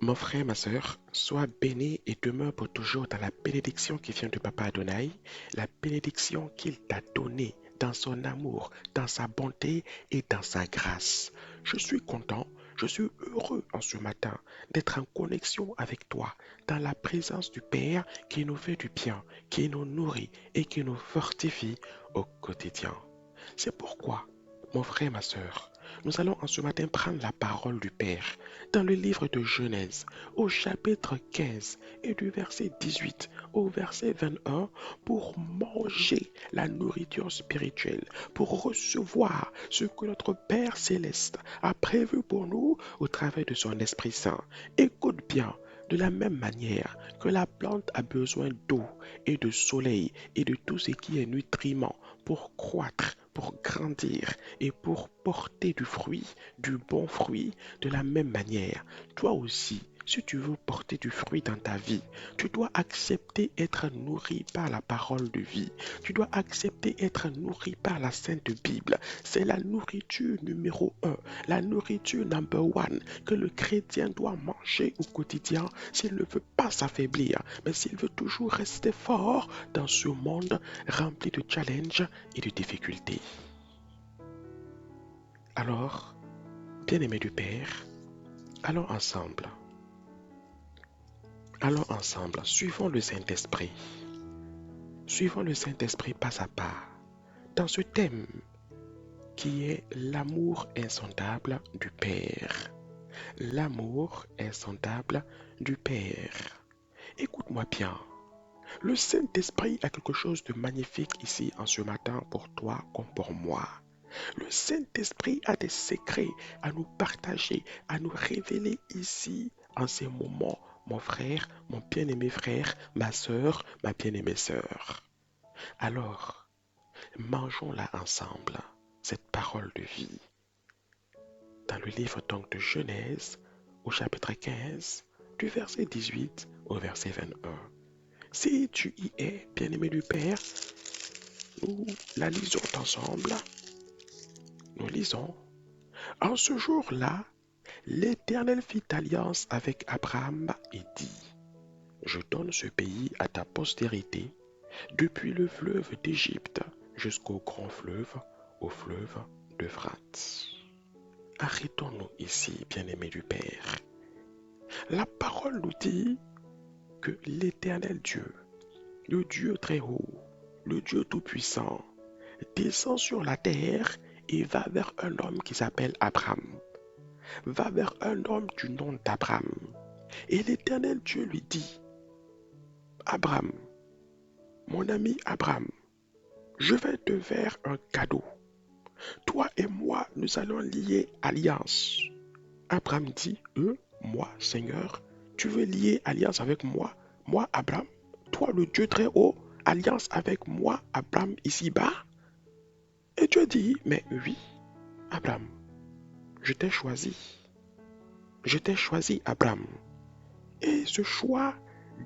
Mon frère, ma sœur, sois béni et demeure pour toujours dans la bénédiction qui vient de Papa Adonai, la bénédiction qu'il t'a donnée dans son amour, dans sa bonté et dans sa grâce. Je suis content, je suis heureux en ce matin d'être en connexion avec toi, dans la présence du Père qui nous fait du bien, qui nous nourrit et qui nous fortifie au quotidien. C'est pourquoi, mon frère, ma sœur, nous allons en ce matin prendre la parole du Père dans le livre de Genèse, au chapitre 15 et du verset 18 au verset 21 pour manger la nourriture spirituelle, pour recevoir ce que notre Père céleste a prévu pour nous au travers de son Esprit Saint. Écoute bien. De la même manière que la plante a besoin d'eau et de soleil et de tout ce qui est nutriment pour croître, pour grandir et pour porter du fruit, du bon fruit, de la même manière, toi aussi, si tu veux porter du fruit dans ta vie, tu dois accepter être nourri par la parole de vie. Tu dois accepter être nourri par la Sainte Bible. C'est la nourriture numéro un, la nourriture number one que le chrétien doit manger au quotidien s'il ne veut pas s'affaiblir, mais s'il veut toujours rester fort dans ce monde rempli de challenges et de difficultés. Alors, bien-aimé du Père, allons ensemble. Allons ensemble, suivons le Saint-Esprit. Suivons le Saint-Esprit pas à pas dans ce thème qui est l'amour insondable du Père. L'amour insondable du Père. Écoute-moi bien. Le Saint-Esprit a quelque chose de magnifique ici en ce matin pour toi comme pour moi. Le Saint-Esprit a des secrets à nous partager, à nous révéler ici en ces moments, mon frère, mon bien-aimé frère, ma sœur, ma bien-aimée sœur. Alors, mangeons-la ensemble, cette parole de vie. Dans le livre donc de Genèse, au chapitre 15, du verset 18 au verset 21. Si tu y es, bien-aimé du Père, nous la lisons ensemble. Nous lisons. En ce jour-là, l'Éternel fit alliance avec Abraham et dit, je donne ce pays à ta postérité, depuis le fleuve d'Égypte jusqu'au grand fleuve, au fleuve d'Euphrate. Arrêtons-nous ici, bien-aimés du Père. La parole nous dit que l'Éternel Dieu, le Dieu très haut, le Dieu tout-puissant, descend sur la terre et va vers un homme qui s'appelle Abraham. Va vers un homme du nom d'Abraham. Et l'Éternel Dieu lui dit, Abraham, mon ami Abraham, je vais te faire un cadeau. Toi et moi, nous allons lier alliance. Abraham dit, moi, Seigneur, tu veux lier alliance avec moi, moi, Abraham, toi, le Dieu très haut, alliance avec moi, Abraham, ici-bas? Et Dieu dit, mais oui, Abraham, je t'ai choisi. Je t'ai choisi, Abraham. Et ce choix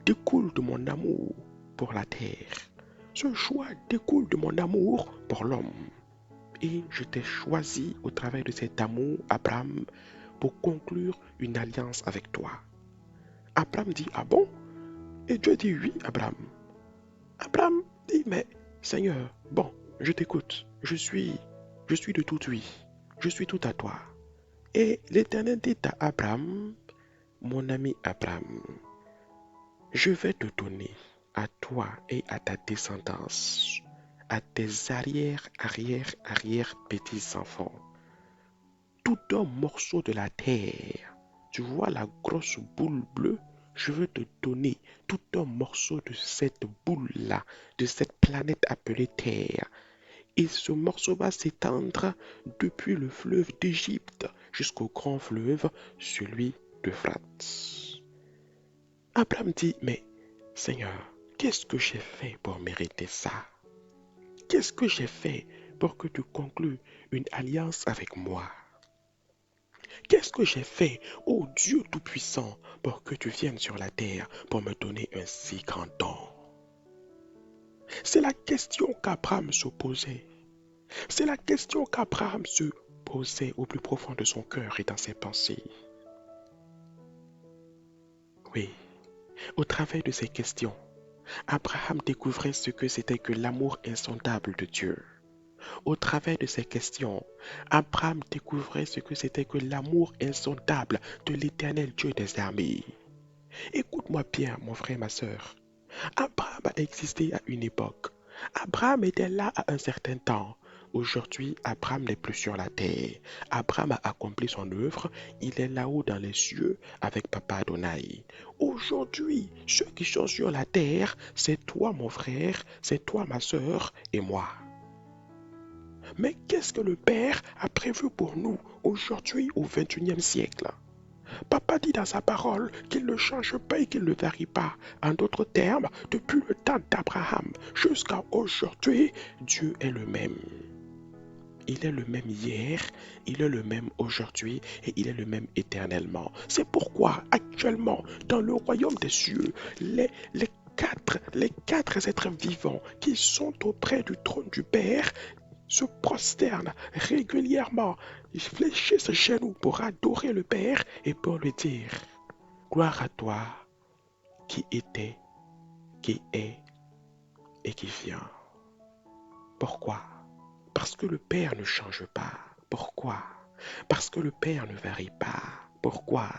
découle de mon amour pour la terre. Ce choix découle de mon amour pour l'homme. Et je t'ai choisi au travers de cet amour, Abraham, pour conclure une alliance avec toi. Abraham dit, ah bon? Et Dieu dit, oui, Abraham. Abraham dit, mais Seigneur, bon, je t'écoute. Je suis de tout oui. Je suis tout à toi. Et l'Éternel dit à Abraham, mon ami Abraham, je vais te donner à toi et à ta descendance, à tes arrière petits-enfants, tout un morceau de la terre. Tu vois la grosse boule bleue? Je veux te donner tout un morceau de cette boule-là, de cette planète appelée Terre. Et ce morceau va s'étendre depuis le fleuve d'Égypte jusqu'au grand fleuve, celui d'Euphrate. Abraham dit, mais Seigneur, qu'est-ce que j'ai fait pour mériter ça? Qu'est-ce que j'ai fait pour que tu conclues une alliance avec moi? Qu'est-ce que j'ai fait, ô Dieu Tout-Puissant, pour que tu viennes sur la terre pour me donner un si grand don? C'est la question qu'Abraham se posait. C'est la question qu'Abraham se posait au plus profond de son cœur et dans ses pensées. Oui, au travers de ces questions, Abraham découvrait ce que c'était que l'amour insondable de Dieu. Au travers de ces questions, Abraham découvrait ce que c'était que l'amour insondable de l'Éternel Dieu des armées. Écoute-moi bien, mon frère, ma sœur. Abraham a existé à une époque. Abraham était là à un certain temps. Aujourd'hui, Abraham n'est plus sur la terre. Abraham a accompli son œuvre. Il est là-haut dans les cieux avec Papa Adonai. Aujourd'hui, ceux qui sont sur la terre, c'est toi, mon frère, c'est toi, ma sœur, et moi. Mais qu'est-ce que le Père a prévu pour nous aujourd'hui au XXIe siècle? Papa dit dans sa parole qu'il ne change pas et qu'il ne varie pas. En d'autres termes, depuis le temps d'Abraham jusqu'à aujourd'hui, Dieu est le même. Il est le même hier, il est le même aujourd'hui et il est le même éternellement. C'est pourquoi actuellement, dans le royaume des cieux, les quatre êtres vivants qui sont auprès du trône du Père se prosternent régulièrement, ils fléchissent ses genoux pour adorer le Père et pour lui dire: gloire à toi qui était, qui est et qui vient. Pourquoi? Parce que le Père ne change pas. Pourquoi? Parce que le Père ne varie pas. Pourquoi?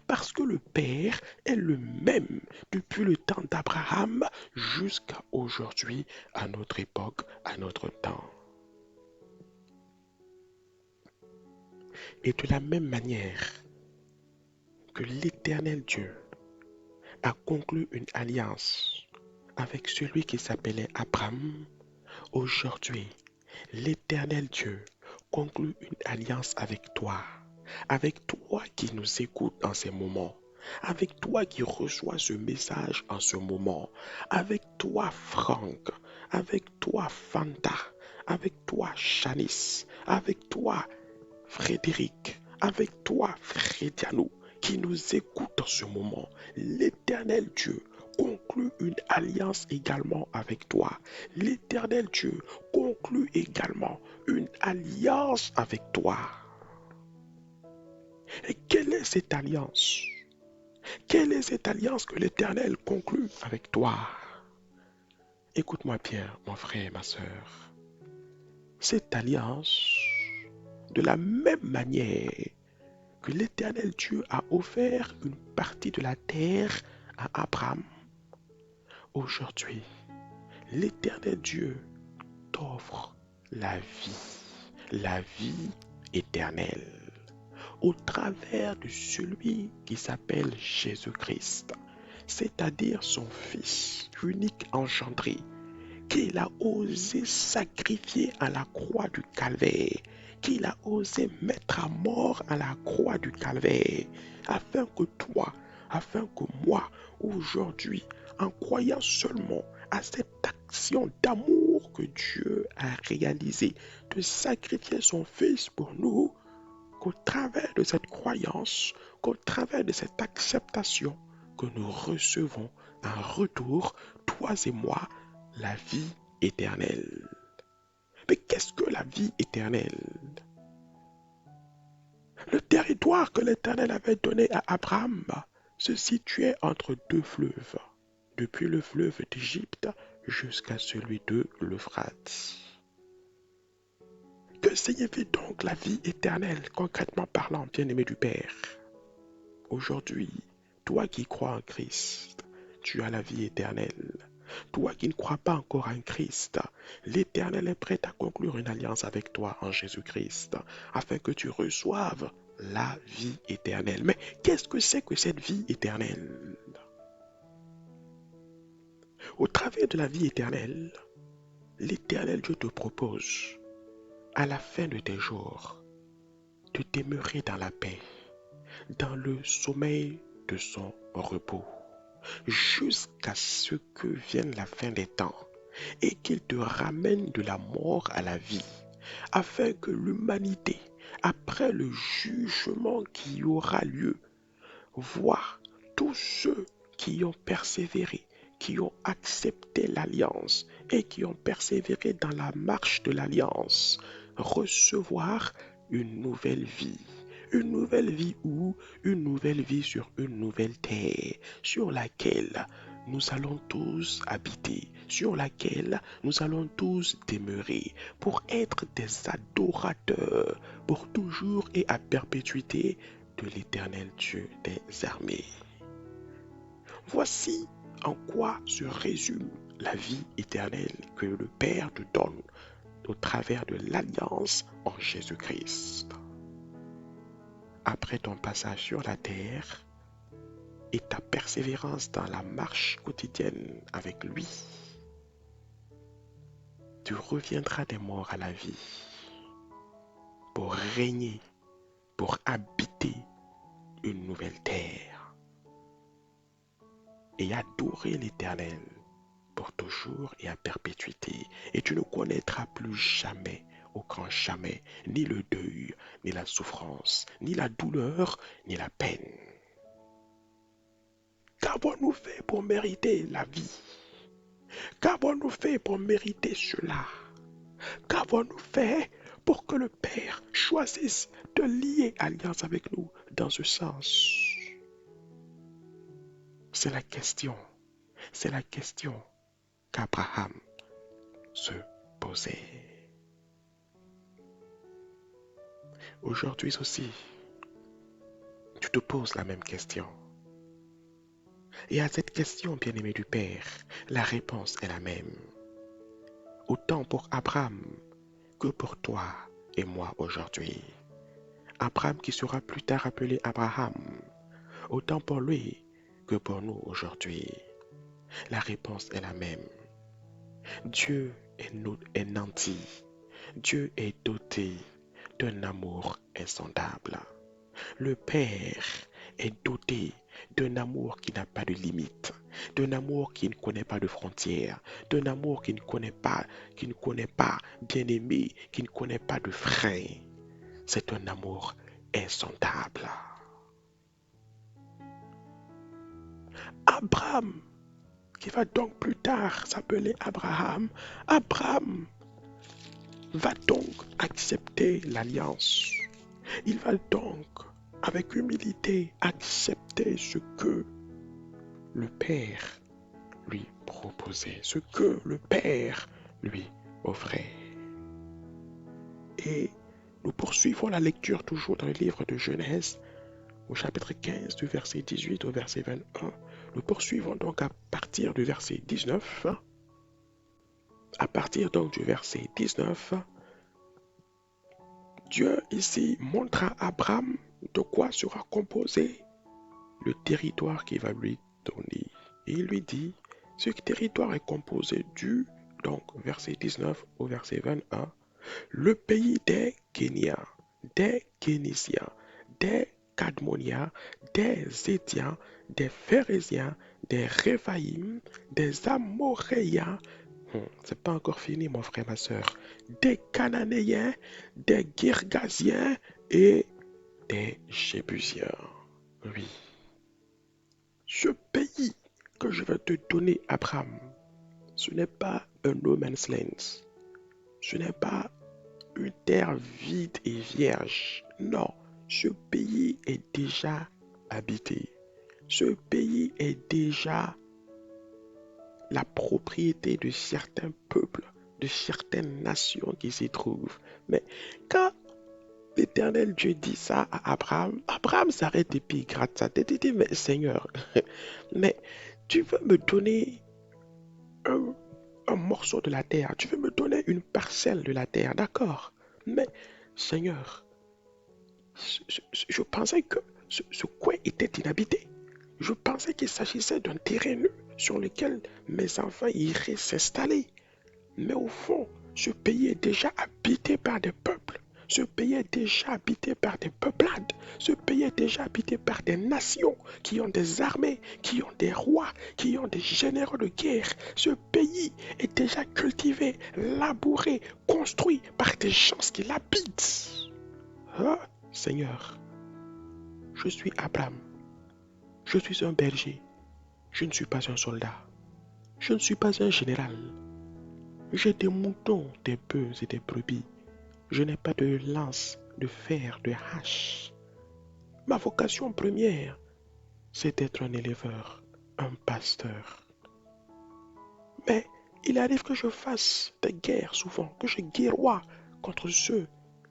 Parce que le Père est le même depuis le temps d'Abraham jusqu'à aujourd'hui, à notre époque, à notre temps. Et de la même manière que l'Éternel Dieu a conclu une alliance avec celui qui s'appelait Abraham, aujourd'hui, l'Éternel Dieu conclut une alliance avec toi qui nous écoute en ces moments, avec toi qui reçois ce message en ce moment, avec toi Franck, avec toi Fanta, avec toi Chanice, avec toi Frédéric, avec toi Frédiano, qui nous écoute en ce moment. L'Éternel Dieu conclut une alliance également avec toi. L'Éternel Dieu conclut également une alliance avec toi. Et quelle est cette alliance? Quelle est cette alliance que l'Éternel conclut avec toi? Écoute-moi bien, mon frère et ma sœur. Cette alliance, de la même manière que l'Éternel Dieu a offert une partie de la terre à Abraham, aujourd'hui, l'Éternel Dieu t'offre la vie éternelle, au travers de celui qui s'appelle Jésus-Christ, c'est-à-dire son Fils unique engendré, qu'il a osé sacrifier à la croix du Calvaire, qu'il a osé mettre à mort à la croix du Calvaire, afin que toi, afin que moi, aujourd'hui, en croyant seulement à cette action d'amour que Dieu a réalisée, de sacrifier son Fils pour nous, qu'au travers de cette croyance, qu'au travers de cette acceptation, que nous recevons en retour, toi et moi, la vie éternelle. Mais qu'est-ce que la vie éternelle? Le territoire que l'Éternel avait donné à Abraham se situait entre deux fleuves, depuis le fleuve d'Égypte jusqu'à celui de l'Euphrate. Que signifie donc la vie éternelle, concrètement parlant, bien-aimé du Père? Aujourd'hui, toi qui crois en Christ, tu as la vie éternelle. Toi qui ne crois pas encore en Christ, l'Éternel est prêt à conclure une alliance avec toi en Jésus-Christ, afin que tu reçoives la vie éternelle. Mais qu'est-ce que c'est que cette vie éternelle? Au travers de la vie éternelle, l'Éternel Dieu te propose, à la fin de tes jours, de demeurer dans la paix, dans le sommeil de son repos, jusqu'à ce que vienne la fin des temps et qu'il te ramène de la mort à la vie, afin que l'humanité, après le jugement qui aura lieu, voit tous ceux qui ont persévéré, qui ont accepté l'alliance et qui ont persévéré dans la marche de l'alliance, recevoir une nouvelle vie, Une nouvelle vie où? Une nouvelle vie sur une nouvelle terre, sur laquelle nous allons tous habiter, sur laquelle nous allons tous demeurer, pour être des adorateurs, pour toujours et à perpétuité de l'Éternel Dieu des armées. Voici en quoi se résume la vie éternelle que le Père te donne au travers de l'alliance en Jésus-Christ. Après ton passage sur la terre et ta persévérance dans la marche quotidienne avec lui, tu reviendras des morts à la vie pour régner, pour habiter une nouvelle terre et adorer l'Éternel pour toujours et à perpétuité. Et tu ne connaîtras plus jamais, au grand jamais, ni le deuil, ni la souffrance, ni la douleur, ni la peine. Qu'avons-nous fait pour mériter la vie? Qu'avons-nous fait pour mériter cela? Qu'avons-nous fait pour que le Père choisisse de lier alliance avec nous dans ce sens? C'est la question qu'Abraham se posait. Aujourd'hui aussi, tu te poses la même question. Et à cette question, bien-aimé du Père, la réponse est la même. Autant pour Abraham que pour toi et moi aujourd'hui. Abraham qui sera plus tard appelé Abraham, autant pour lui que pour nous aujourd'hui. La réponse est la même. Dieu est nanti. Dieu est doté d'un amour insondable. Le Père est doté d'un amour qui n'a pas de limite, d'un amour qui ne connaît pas de frontières, d'un amour qui ne connaît pas, bien-aimé, qui ne connaît pas de frein. C'est un amour insondable. Abraham, qui va donc plus tard s'appeler Abraham, Abraham va donc accepter l'alliance. Il va donc, avec humilité, accepter ce que le Père lui proposait, ce que le Père lui offrait. Et nous poursuivons la lecture toujours dans le livre de Genèse, au chapitre 15, du verset 18 au verset 21. Nous poursuivons donc à partir du verset 19. À partir donc du verset 19, Dieu ici montre à Abraham de quoi sera composé le territoire qu'il va lui donner. Et il lui dit, ce territoire est composé du, donc verset 19 au verset 21, le pays des Kéniens, des Kénisiens, des Cadmoniens, des Étiens, des Phérésiens, des Réphaïm, des Amoréens. C'est pas encore fini, mon frère, ma soeur. Des Cananéens, des Girgasiens et des Jébusiens. Oui. Ce pays que je vais te donner, Abraham, ce n'est pas un no man's land. Ce n'est pas une terre vide et vierge. Non, ce pays est déjà habité. Ce pays est déjà la propriété de certains peuples, de certaines nations qui s'y trouvent. Mais quand l'Éternel Dieu dit ça à Abraham, Abraham s'arrête et puis il gratte sa tête et dit, mais Seigneur, mais tu veux me donner un morceau de la terre, tu veux me donner une parcelle de la terre, d'accord? Mais Seigneur, je pensais que ce coin était inhabité. Je pensais qu'il s'agissait d'un terrain nu sur lequel mes enfants iraient s'installer. Mais au fond, ce pays est déjà habité par des peuples. Ce pays est déjà habité par des peuplades. Ce pays est déjà habité par des nations qui ont des armées, qui ont des rois, qui ont des généraux de guerre. Ce pays est déjà cultivé, labouré, construit par des gens qui l'habitent. Ah, Seigneur, je suis Abraham. Je suis un berger. Je ne suis pas un soldat. Je ne suis pas un général. J'ai des moutons, des bœufs et des brebis. Je n'ai pas de lance, de fer, de hache. Ma vocation première, c'est d'être un éleveur, un pasteur. Mais il arrive que je fasse des guerres souvent, que je guerroie contre ceux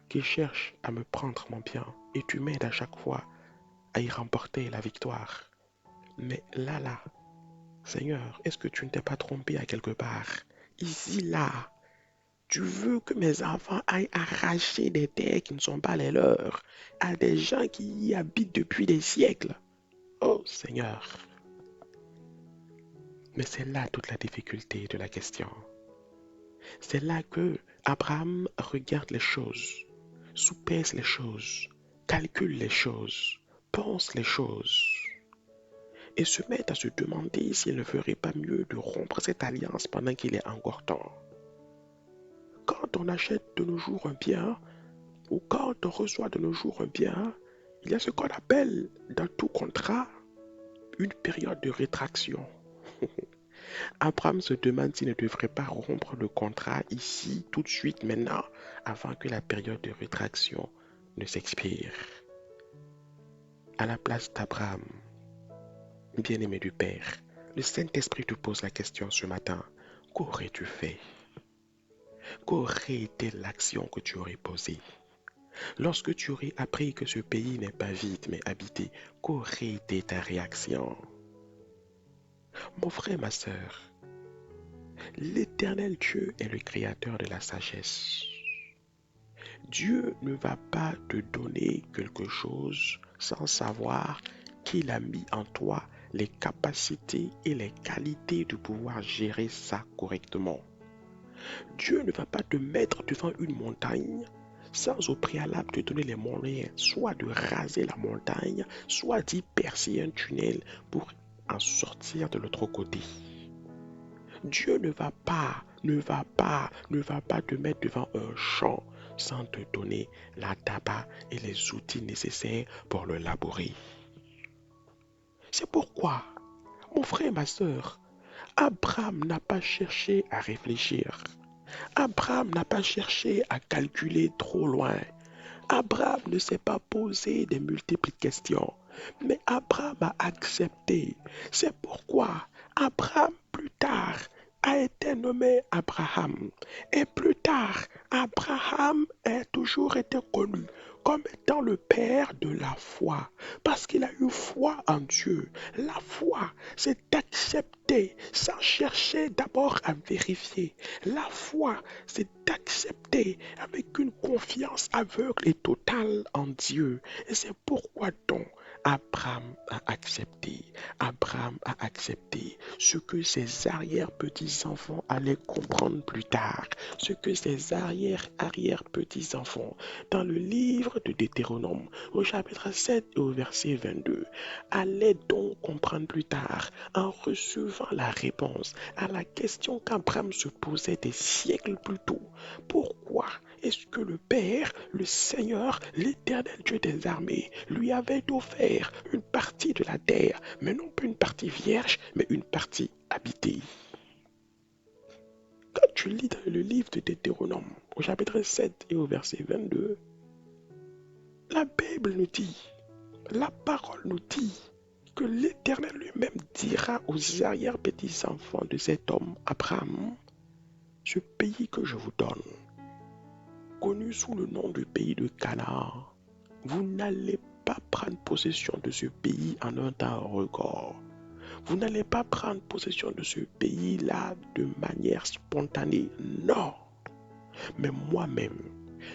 qui cherchent à me prendre mon bien. Et tu m'aides à chaque fois à y remporter la victoire. Mais là, Seigneur, est-ce que tu ne t'es pas trompé à quelque part? Ici, là, tu veux que mes enfants aillent arracher des terres qui ne sont pas les leurs à des gens qui y habitent depuis des siècles. Oh Seigneur. Mais c'est là toute la difficulté de la question. C'est là que Abraham regarde les choses, soupèse les choses, calcule les choses, pense les choses et se met à se demander s'il ne ferait pas mieux de rompre cette alliance pendant qu'il est encore temps. Quand on achète de nos jours un bien ou quand on reçoit de nos jours un bien, il y a ce qu'on appelle dans tout contrat une période de rétraction. Abraham se demande s'il ne devrait pas rompre le contrat ici, tout de suite, maintenant, avant que la période de rétraction ne s'expire. À la place d'Abraham, bien-aimé du Père, le Saint-Esprit te pose la question ce matin. Qu'aurais-tu fait? Qu'aurait été l'action que tu aurais posée? Lorsque tu aurais appris que ce pays n'est pas vide mais habité, qu'aurait été ta réaction? Mon frère, ma sœur, l'Éternel Dieu est le créateur de la sagesse. Dieu ne va pas te donner quelque chose sans savoir qu'il a mis en toi les capacités et les qualités de pouvoir gérer ça correctement. Dieu ne va pas te mettre devant une montagne sans au préalable te donner les moyens soit de raser la montagne, soit d'y percer un tunnel pour en sortir de l'autre côté. Dieu ne va pas te mettre devant un champ sans te donner la tabac et les outils nécessaires pour le labourer. C'est pourquoi, mon frère et ma sœur, Abraham n'a pas cherché à réfléchir. Abraham n'a pas cherché à calculer trop loin. Abraham ne s'est pas posé des multiples questions, mais Abraham a accepté. C'est pourquoi Abraham, plus tard, a été nommé Abraham. Et plus tard, Abraham a toujours été connu comme étant le père de la foi, parce qu'il a eu foi en Dieu. La foi, c'est d'accepter sans chercher d'abord à vérifier. La foi, c'est d'accepter avec une confiance aveugle et totale en Dieu. Et c'est pourquoi donc Abraham a accepté. Abraham a accepté ce que ses arrière-petits-enfants allaient comprendre plus tard, ce que ses arrière-arrière-petits-enfants, dans le livre de Deutéronome, au chapitre 7 et au verset 22, allaient donc comprendre plus tard en recevant la réponse à la question qu'Abraham se posait des siècles plus tôt. Pourquoi est-ce que le Père, le Seigneur, l'Éternel Dieu des armées, lui avait offert une partie de la terre, mais non pas une partie vierge, mais une partie habitée? Quand tu lis dans le livre de Deutéronome, au chapitre 7 et au verset 22, la Bible nous dit, la parole nous dit que l'Éternel lui-même dira aux arrière-petits-enfants de cet homme, Abraham, ce pays que je vous donne, connu sous le nom de pays de Canaan, vous n'allez pas prendre possession de ce pays en un temps record. Vous n'allez pas prendre possession de ce pays-là de manière spontanée. Non. Mais moi-même,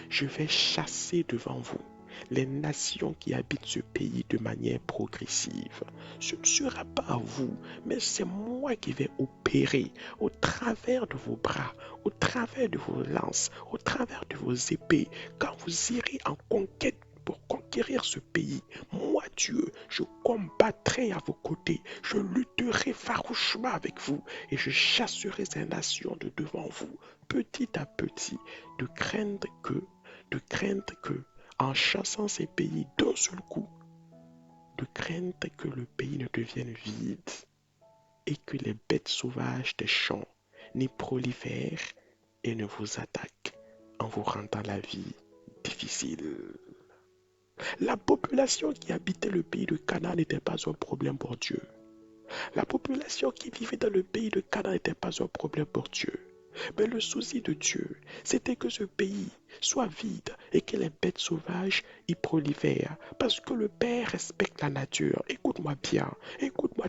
je vais chasser devant vous les nations qui habitent ce pays de manière progressive. Ce ne sera pas à vous, mais c'est moi qui vais opérer au travers de vos bras, au travers de vos lances, au travers de vos épées. Quand vous irez en conquête pour conquérir ce pays, moi Dieu, je combattrai à vos côtés, je lutterai farouchement avec vous et je chasserai ces nations de devant vous, petit à petit, de craindre que, en chassant ces pays d'un seul coup, de craindre que le pays ne devienne vide et que les bêtes sauvages des champs n'y prolifèrent et ne vous attaquent en vous rendant la vie difficile. La population qui habitait le pays de Canaan n'était pas un problème pour Dieu. La population qui vivait dans le pays de Canaan n'était pas un problème pour Dieu. Mais le souci de Dieu, c'était que ce pays soit vide et que les bêtes sauvages y prolifèrent. Parce que le Père respecte la nature. Écoute-moi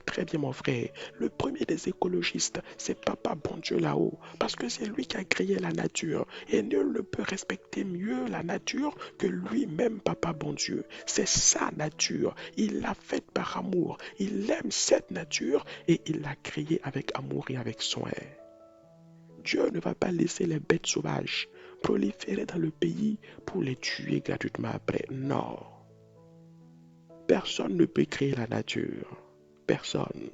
très bien mon frère. Le premier des écologistes, c'est Papa bon Dieu là-haut. Parce que c'est lui qui a créé la nature. Et nul ne peut respecter mieux la nature que lui-même, Papa bon Dieu. C'est sa nature. Il l'a faite par amour. Il aime cette nature et il l'a créée avec amour et avec soin. Dieu ne va pas laisser les bêtes sauvages proliférer dans le pays pour les tuer gratuitement après. Non. Personne ne peut créer la nature. Personne.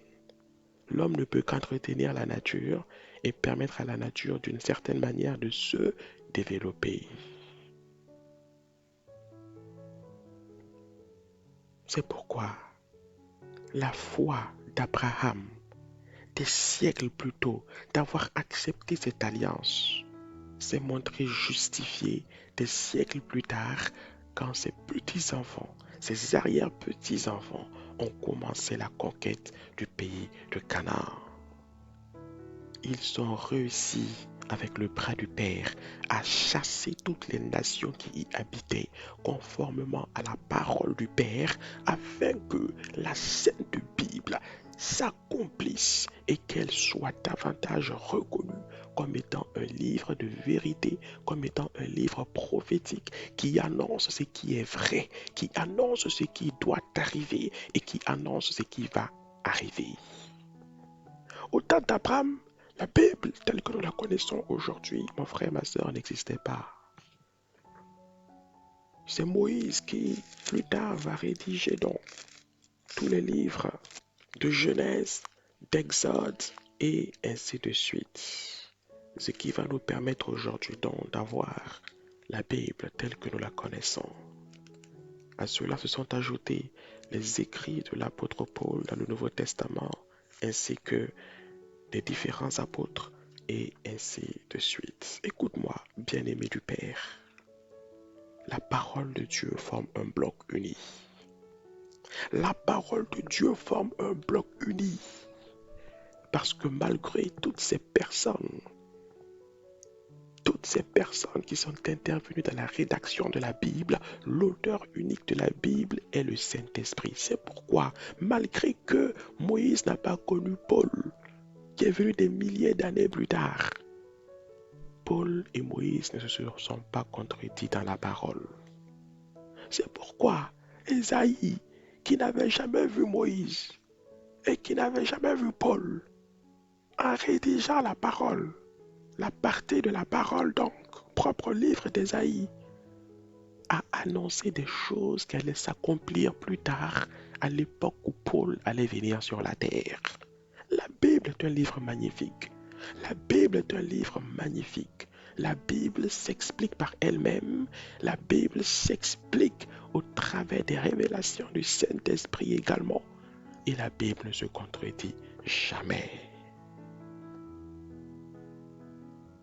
L'homme ne peut qu'entretenir la nature et permettre à la nature d'une certaine manière de se développer. C'est pourquoi la foi d'Abraham, des siècles plus tôt, d'avoir accepté cette alliance, s'est montré justifié des siècles plus tard quand ses petits-enfants, ses arrière-petits-enfants ont commencé la conquête du pays de Canaan. Ils ont réussi avec le bras du Père à chasser toutes les nations qui y habitaient conformément à la parole du Père afin que la Sainte Bible s'accomplisse et qu'elle soit davantage reconnue comme étant un livre de vérité, comme étant un livre prophétique qui annonce ce qui est vrai, qui annonce ce qui doit arriver et qui annonce ce qui va arriver. Au temps d'Abraham, la Bible telle que nous la connaissons aujourd'hui, mon frère, ma soeur, n'existait pas. C'est Moïse qui, plus tard, va rédiger donc tous les livres de Genèse, d'Exode et ainsi de suite. Ce qui va nous permettre aujourd'hui donc d'avoir la Bible telle que nous la connaissons. À cela se sont ajoutés les écrits de l'apôtre Paul dans le Nouveau Testament ainsi que des différents apôtres et ainsi de suite. Écoute-moi, bien-aimé du Père. La parole de Dieu forme un bloc uni. La parole de Dieu forme un bloc uni. Parce que malgré toutes ces personnes qui sont intervenues dans la rédaction de la Bible, l'auteur unique de la Bible est le Saint-Esprit. C'est pourquoi, malgré que Moïse n'a pas connu Paul, qui est venu des milliers d'années plus tard, Paul et Moïse ne se sont pas contredits dans la parole. C'est pourquoi Ésaïe, qui n'avait jamais vu Moïse et qui n'avait jamais vu Paul, en rédigeant la parole, la partie de la parole donc, propre livre d'Ésaïe, a annoncé des choses qui allaient s'accomplir plus tard, à l'époque où Paul allait venir sur la terre. La Bible est un livre magnifique. La Bible est un livre magnifique. La Bible s'explique par elle-même. La Bible s'explique au travers des révélations du Saint-Esprit également. Et la Bible ne se contredit jamais.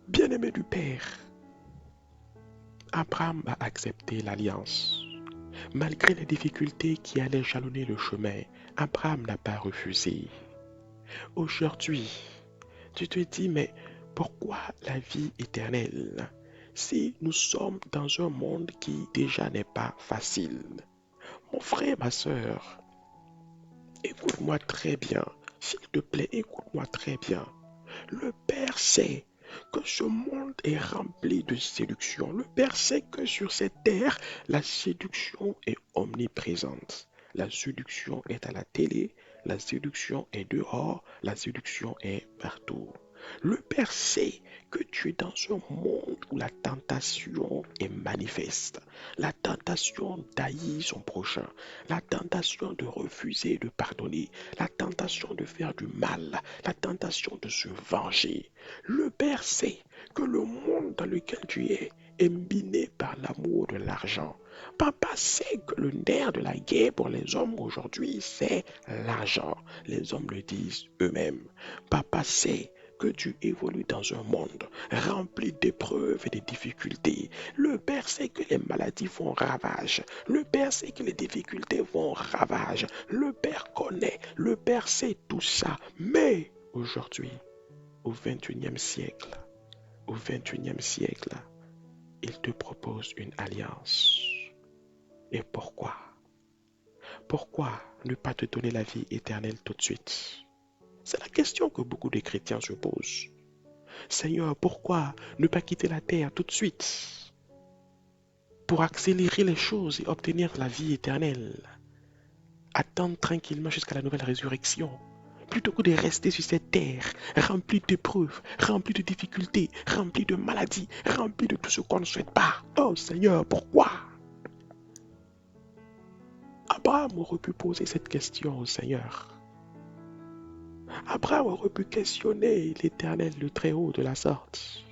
Bien-aimé du Père, Abraham a accepté l'alliance. Malgré les difficultés qui allaient jalonner le chemin, Abraham n'a pas refusé. Aujourd'hui, tu te dis, mais pourquoi la vie éternelle si nous sommes dans un monde qui déjà n'est pas facile? Mon frère, ma soeur, écoute-moi très bien. S'il te plaît, écoute-moi très bien. Le Père sait que ce monde est rempli de séduction. Le Père sait que sur cette terre, la séduction est omniprésente. La séduction est à la télé, la séduction est dehors, la séduction est partout. Le Père sait que tu es dans un monde où la tentation est manifeste. La tentation d'haïr son prochain. La tentation de refuser de pardonner. La tentation de faire du mal. La tentation de se venger. Le Père sait que le monde dans lequel tu es est miné par l'amour de l'argent. Papa sait que le nerf de la guerre pour les hommes aujourd'hui, c'est l'argent. Les hommes le disent eux-mêmes. Papa sait que tu évolues dans un monde rempli d'épreuves et de difficultés. Le Père sait que les maladies font ravage. Le Père sait que les difficultés font ravage. Le Père connaît, le Père sait tout ça. Mais aujourd'hui, au 21e siècle, au 21e siècle, il te propose une alliance. Et pourquoi? Pourquoi ne pas te donner la vie éternelle tout de suite? C'est la question que beaucoup de chrétiens se posent. Seigneur, pourquoi ne pas quitter la terre tout de suite pour accélérer les choses et obtenir la vie éternelle? Attendre tranquillement jusqu'à la nouvelle résurrection, plutôt que de rester sur cette terre remplie d'épreuves, remplie de difficultés, remplie de maladies, remplie de tout ce qu'on ne souhaite pas. Oh Seigneur, pourquoi? Abraham aurait pu poser cette question au Seigneur. Abraham aurait pu questionner l'Éternel, le Très-Haut, de la sorte.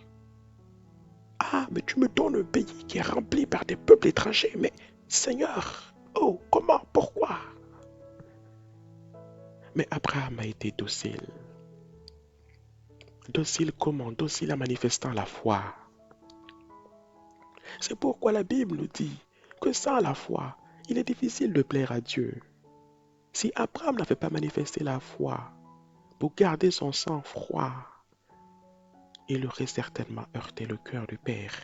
Ah, mais tu me donnes un pays qui est rempli par des peuples étrangers, mais Seigneur, oh, comment, pourquoi? Mais Abraham a été docile. Docile comment? Docile en manifestant la foi. C'est pourquoi la Bible nous dit que sans la foi, il est difficile de plaire à Dieu. Si Abraham n'avait pas manifesté la foi pour garder son sang-froid, il aurait certainement heurté le cœur du Père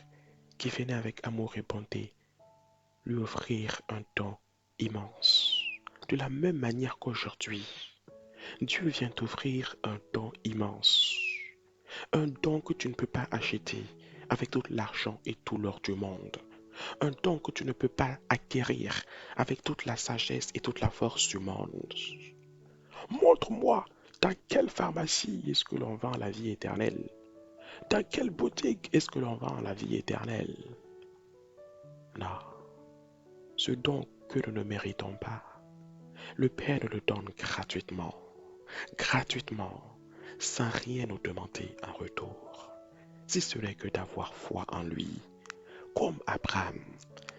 qui venait avec amour et bonté lui offrir un don immense. De la même manière qu'aujourd'hui, Dieu vient t'offrir un don immense. Un don que tu ne peux pas acheter avec tout l'argent et tout l'or du monde. Un don que tu ne peux pas acquérir avec toute la sagesse et toute la force du monde. Montre-moi dans quelle pharmacie est-ce que l'on vend la vie éternelle. Dans quelle boutique est-ce que l'on vend la vie éternelle? Non, ce don que nous ne méritons pas, le Père nous le donne gratuitement, sans rien nous demander en retour, si ce n'est que d'avoir foi en lui, comme Abraham,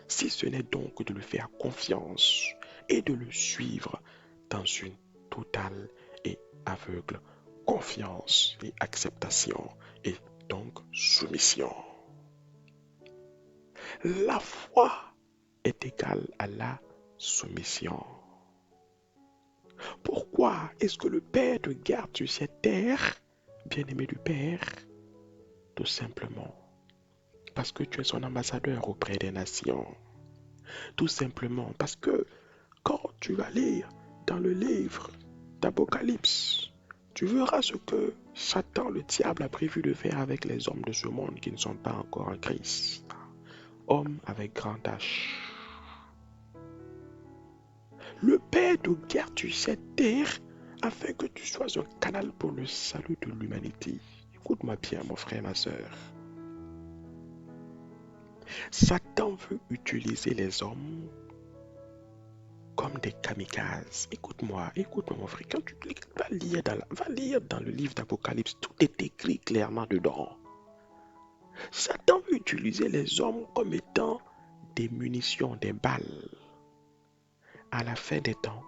si ce n'est donc de lui faire confiance et de le suivre dans une totale et aveugle confiance et acceptation et donc soumission. La foi est égale à la soumission. Pourquoi est-ce que le Père te garde sur cette terre, bien-aimé du Père? Tout simplement parce que tu es son ambassadeur auprès des nations. Tout simplement parce que quand tu vas lire dans le livre d'Apocalypse, tu verras ce que Satan, le diable, a prévu de faire avec les hommes de ce monde qui ne sont pas encore en Christ. Hommes avec grand H. Le Père te garde sur cette terre afin que tu sois un canal pour le salut de l'humanité. Écoute-moi bien, mon frère, ma soeur. Satan veut utiliser les hommes comme des kamikazes. Écoute-moi, mon frère. Quand tu va lire dans le livre d'Apocalypse, tout est écrit clairement dedans. Satan veut utiliser les hommes comme étant des munitions, des balles. À la fin des temps,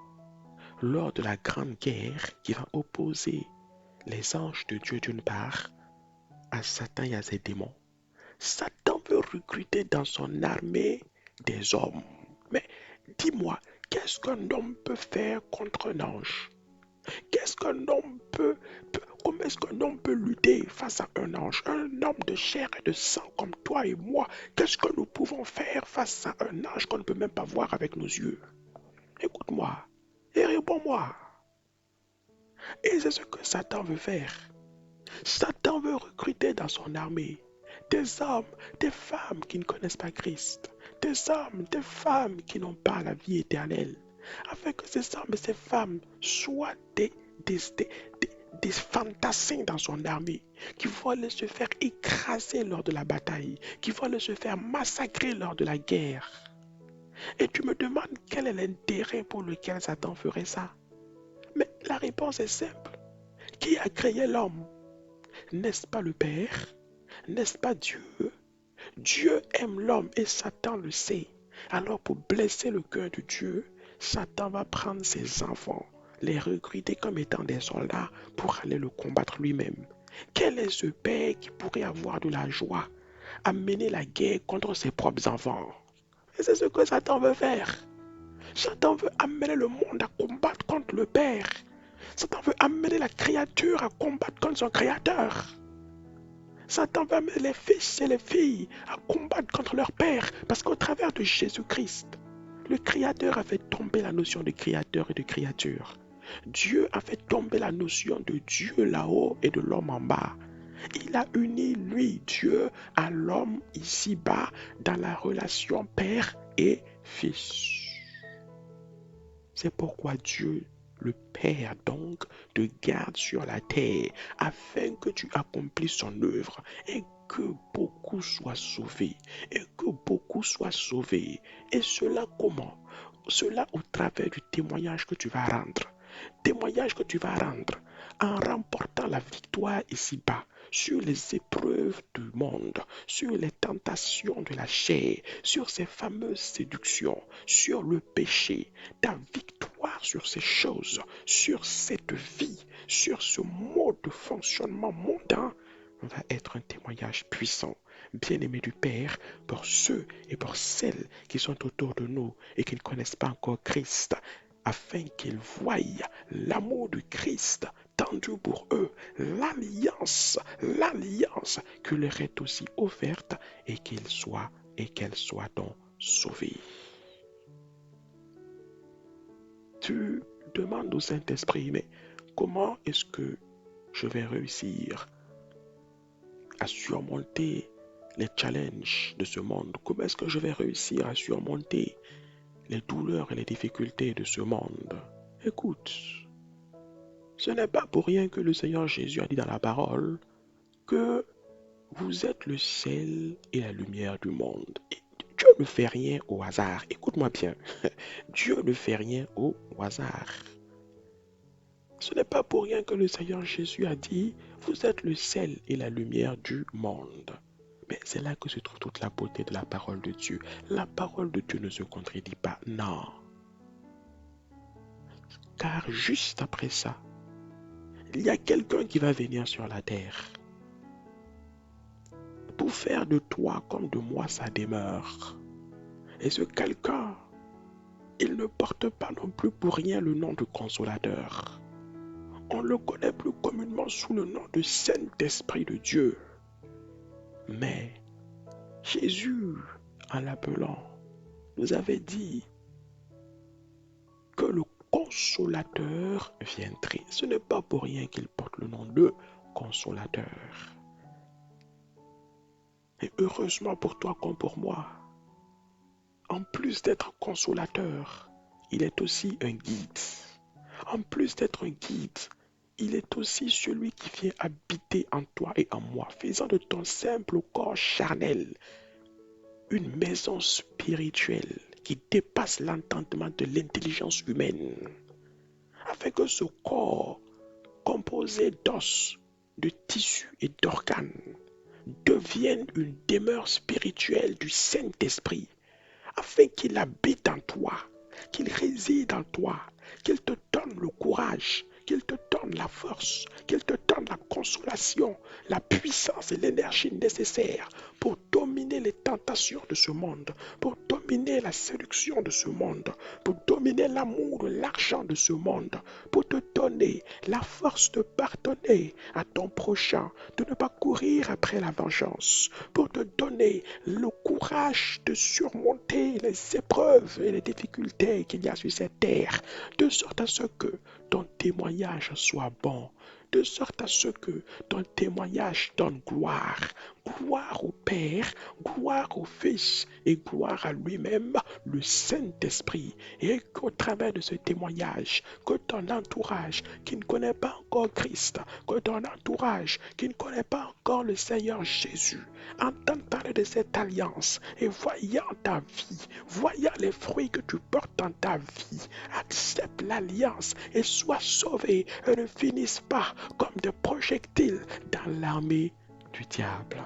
lors de la grande guerre qui va opposer les anges de Dieu d'une part à Satan et à ses démons, Satan veut recruter dans son armée des hommes. Mais dis-moi, qu'est-ce qu'un homme peut faire contre un ange? Comment est-ce qu'un homme peut lutter face à un ange? Un homme de chair et de sang comme toi et moi, qu'est-ce que nous pouvons faire face à un ange qu'on ne peut même pas voir avec nos yeux? Écoute-moi et réponds-moi. Et c'est ce que Satan veut faire. Satan veut recruter dans son armée des hommes, des femmes qui ne connaissent pas Christ, des hommes, des femmes qui n'ont pas la vie éternelle, afin que ces hommes et ces femmes soient des fantassins dans son armée, qui vont aller se faire écraser lors de la bataille, qui vont aller se faire massacrer lors de la guerre. Et tu me demandes quel est l'intérêt pour lequel Satan ferait ça? Mais la réponse est simple. Qui a créé l'homme? N'est-ce pas le Père? N'est-ce pas Dieu? Dieu aime l'homme et Satan le sait. Alors pour blesser le cœur de Dieu, Satan va prendre ses enfants, les recruter comme étant des soldats pour aller le combattre lui-même. Quel est ce père qui pourrait avoir de la joie à mener la guerre contre ses propres enfants? Et c'est ce que Satan veut faire. Satan veut amener le monde à combattre contre le Père. Satan veut amener la créature à combattre contre son Créateur. Satan veut amener les fils et les filles à combattre contre leur Père. Parce qu'au travers de Jésus-Christ, le Créateur a fait tomber la notion de Créateur et de créature. Dieu a fait tomber la notion de Dieu là-haut et de l'homme en bas. Il a uni, lui, Dieu, à l'homme ici-bas dans la relation Père et Fils. C'est pourquoi Dieu, le Père, donc, te garde sur la terre afin que tu accomplisses son œuvre et que beaucoup soient sauvés. Et que beaucoup soient sauvés. Et cela comment? Cela au travers du témoignage que tu vas rendre. Témoignage que tu vas rendre en remportant la victoire ici-bas sur les épreuves du monde, sur les tentations de la chair, sur ces fameuses séductions, sur le péché, ta victoire sur ces choses, sur cette vie, sur ce mode de fonctionnement mondain, va être un témoignage puissant, bien-aimé du Père, pour ceux et pour celles qui sont autour de nous et qui ne connaissent pas encore Christ, afin qu'ils voient l'amour de Christ tendu pour eux, l'alliance qui leur est aussi offerte et qu'elle soit donc sauvée. Tu demandes au Saint-Esprit, mais comment est-ce que je vais réussir à surmonter les challenges de ce monde? Comment est-ce que je vais réussir à surmonter les douleurs et les difficultés de ce monde? Écoute, ce n'est pas pour rien que le Seigneur Jésus a dit dans la parole que vous êtes le sel et la lumière du monde. Et Dieu ne fait rien au hasard. Écoute-moi bien. Dieu ne fait rien au hasard. Ce n'est pas pour rien que le Seigneur Jésus a dit, vous êtes le sel et la lumière du monde. Mais c'est là que se trouve toute la beauté de la parole de Dieu. La parole de Dieu ne se contredit pas. Non. Car juste après ça, il y a quelqu'un qui va venir sur la terre pour faire de toi comme de moi sa demeure. Et ce quelqu'un, il ne porte pas non plus pour rien le nom de consolateur. On le connaît plus communément sous le nom de Saint-Esprit de Dieu. Mais Jésus, en l'appelant, nous avait dit que le consolateur viendrait. Ce n'est pas pour rien qu'il porte le nom de consolateur. Et heureusement pour toi comme pour moi, en plus d'être consolateur, il est aussi un guide. En plus d'être un guide, il est aussi celui qui vient habiter en toi et en moi, faisant de ton simple corps charnel une maison spirituelle qui dépasse l'entendement de l'intelligence humaine, afin que ce corps composé d'os, de tissus et d'organes devienne une demeure spirituelle du Saint-Esprit, afin qu'il habite en toi, qu'il réside en toi, qu'il te donne le courage, qu'il te donne la force, qu'il te donne la consolation, la puissance et l'énergie nécessaires pour dominer les tentations de ce monde, pour dominer la séduction de ce monde, pour dominer l'amour de l'argent de ce monde, pour te donner la force de pardonner à ton prochain, de ne pas courir après la vengeance, pour te donner le courage de surmonter les épreuves et les difficultés qu'il y a sur cette terre, de sorte à ce que ton témoignage soit bon, de sorte à ce que ton témoignage donne gloire. Gloire au Père, gloire au Fils et gloire à lui-même, le Saint-Esprit. Et qu'au travers de ce témoignage, que ton entourage qui ne connaît pas encore Christ, que ton entourage qui ne connaît pas encore le Seigneur Jésus, entende parler de cette alliance et voyant ta vie, voyant les fruits que tu portes dans ta vie, accepte l'alliance et sois sauvé et ne finisse pas comme des projectiles dans l'armée du diable.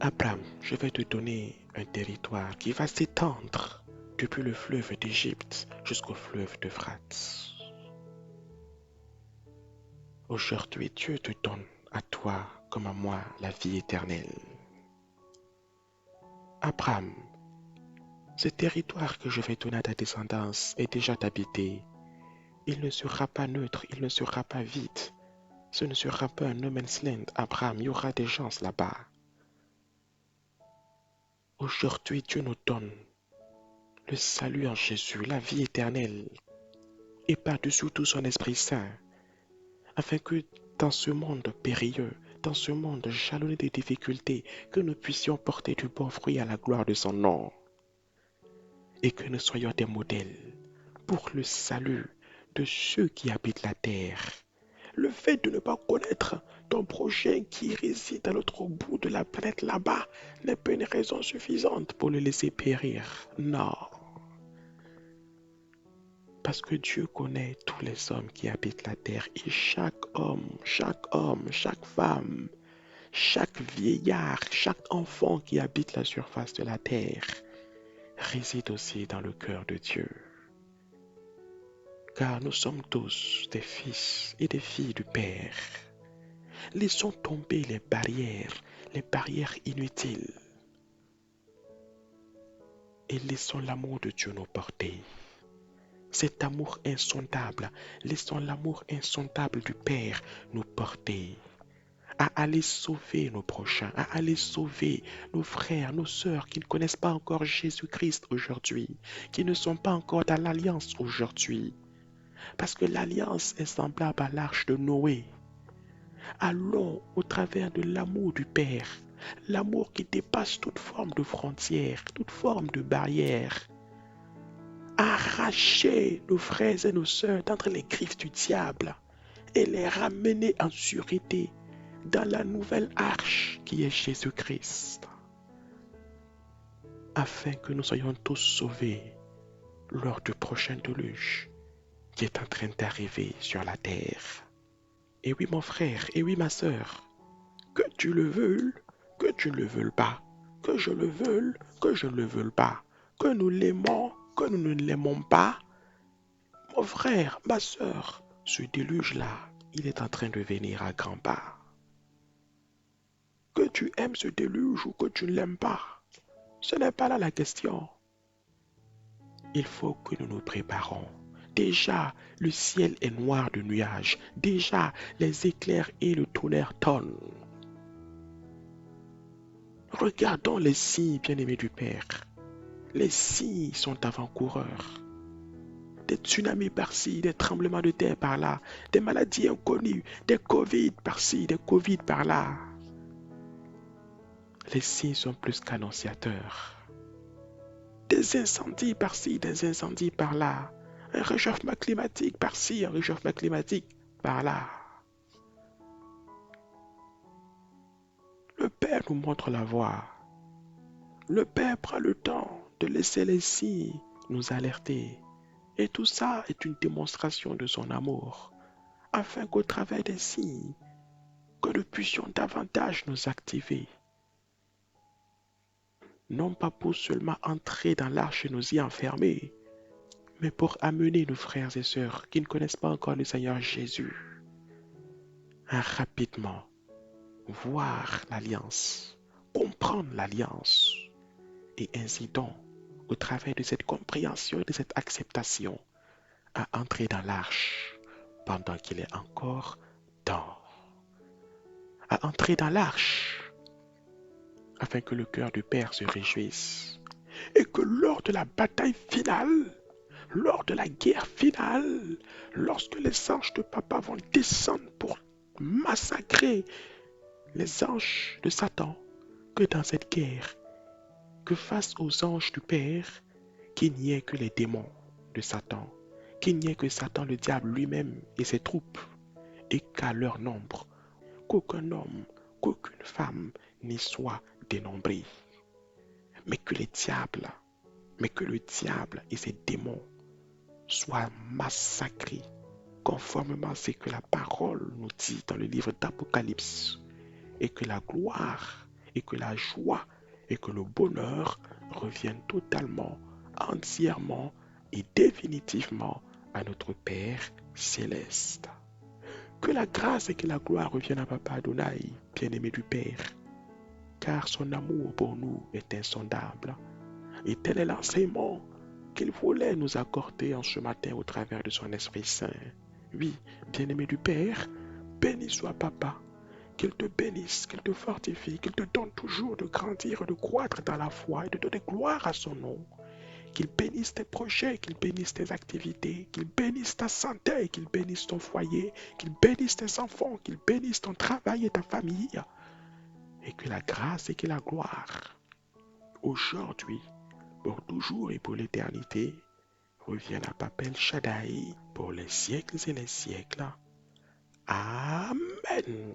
Abraham, je vais te donner un territoire qui va s'étendre depuis le fleuve d'Égypte jusqu'au fleuve d'Euphrate. Aujourd'hui, Dieu te donne à toi comme à moi la vie éternelle. Abraham, ce territoire que je vais donner à ta descendance est déjà habité. Il ne sera pas neutre, il ne sera pas vide. Ce ne sera pas un no man's land, Abraham, il y aura des gens là-bas. Aujourd'hui, Dieu nous donne le salut en Jésus, la vie éternelle, et par-dessus tout son Esprit Saint, afin que dans ce monde périlleux, dans ce monde jalonné de difficultés, que nous puissions porter du bon fruit à la gloire de son nom, et que nous soyons des modèles pour le salut de ceux qui habitent la terre. Le fait de ne pas connaître ton prochain qui réside à l'autre bout de la planète là-bas n'est pas une raison suffisante pour le laisser périr. Non. Parce que Dieu connaît tous les hommes qui habitent la terre et chaque homme, chaque femme, chaque vieillard, chaque enfant qui habite la surface de la terre réside aussi dans le cœur de Dieu. Car nous sommes tous des fils et des filles du Père. Laissons tomber les barrières inutiles. Et laissons l'amour de Dieu nous porter. Cet amour insondable, laissons l'amour insondable du Père nous porter. À aller sauver nos prochains, à aller sauver nos frères, nos sœurs qui ne connaissent pas encore Jésus-Christ aujourd'hui, qui ne sont pas encore dans l'alliance aujourd'hui. Parce que l'alliance est semblable à l'arche de Noé. Allons au travers de l'amour du Père, l'amour qui dépasse toute forme de frontière, toute forme de barrière. Arracher nos frères et nos sœurs d'entre les griffes du diable et les ramener en sûreté dans la nouvelle arche qui est Jésus-Christ, afin que nous soyons tous sauvés lors du prochain déluge qui est en train d'arriver sur la terre. Et oui mon frère, et oui ma sœur, que tu le veuilles, que tu ne le veuilles pas, que je le veuille, que je ne le veuille pas, que nous l'aimons, que nous ne l'aimons pas, mon frère, ma sœur, ce déluge-là, il est en train de venir à grands pas. Que tu aimes ce déluge ou que tu ne l'aimes pas, ce n'est pas là la question. Il faut que nous nous préparons. Déjà, le ciel est noir de nuages. Déjà, les éclairs et le tonnerre tonnent. Regardons les signes bien-aimés du Père. Les signes sont avant-coureurs. Des tsunamis par-ci, des tremblements de terre par-là, des maladies inconnues, des Covid par-ci, des Covid par-là. Les signes sont plus qu'annonciateurs. Des incendies par-ci, des incendies par-là. Un réchauffement climatique par-ci, un réchauffement climatique par-là. Le Père nous montre la voie. Le Père prend le temps de laisser les signes nous alerter. Et tout ça est une démonstration de son amour, afin qu'au travers des signes, que nous puissions davantage nous activer. Non pas pour seulement entrer dans l'arche et nous y enfermer, mais pour amener nos frères et sœurs qui ne connaissent pas encore le Seigneur Jésus à rapidement voir l'alliance, comprendre l'alliance, et ainsi donc, au travers de cette compréhension et de cette acceptation, à entrer dans l'arche pendant qu'il est encore temps. À entrer dans l'arche afin que le cœur du Père se réjouisse et que lors de la bataille finale, lors de la guerre finale, lorsque les anges de papa vont descendre pour massacrer les anges de Satan, que dans cette guerre, que face aux anges du Père, qu'il n'y ait que les démons de Satan, qu'il n'y ait que Satan le diable lui-même et ses troupes, et qu'à leur nombre, qu'aucun homme, qu'aucune femme n'y soit dénombré, mais que le diable et ses démons soient massacrés, conformément à ce que la parole nous dit dans le livre d'Apocalypse, et que la gloire, et que la joie, et que le bonheur reviennent totalement entièrement et définitivement à notre Père céleste. Que la grâce et que la gloire reviennent à Papa Adonai, bien-aimé du Père, car son amour pour nous est insondable. Et tel est l'enseignement qu'il voulait nous accorder en ce matin au travers de son Esprit Saint. Oui, bien-aimé du Père, béni soit Papa, qu'il te bénisse, qu'il te fortifie, qu'il te donne toujours de grandir et de croître dans la foi et de donner gloire à son nom. Qu'il bénisse tes projets, qu'il bénisse tes activités, qu'il bénisse ta santé, qu'il bénisse ton foyer, qu'il bénisse tes enfants, qu'il bénisse ton travail et ta famille. Et que la grâce et que la gloire, aujourd'hui, pour toujours et pour l'éternité, reviennent à Papa El Shaddai pour les siècles et les siècles. Amen.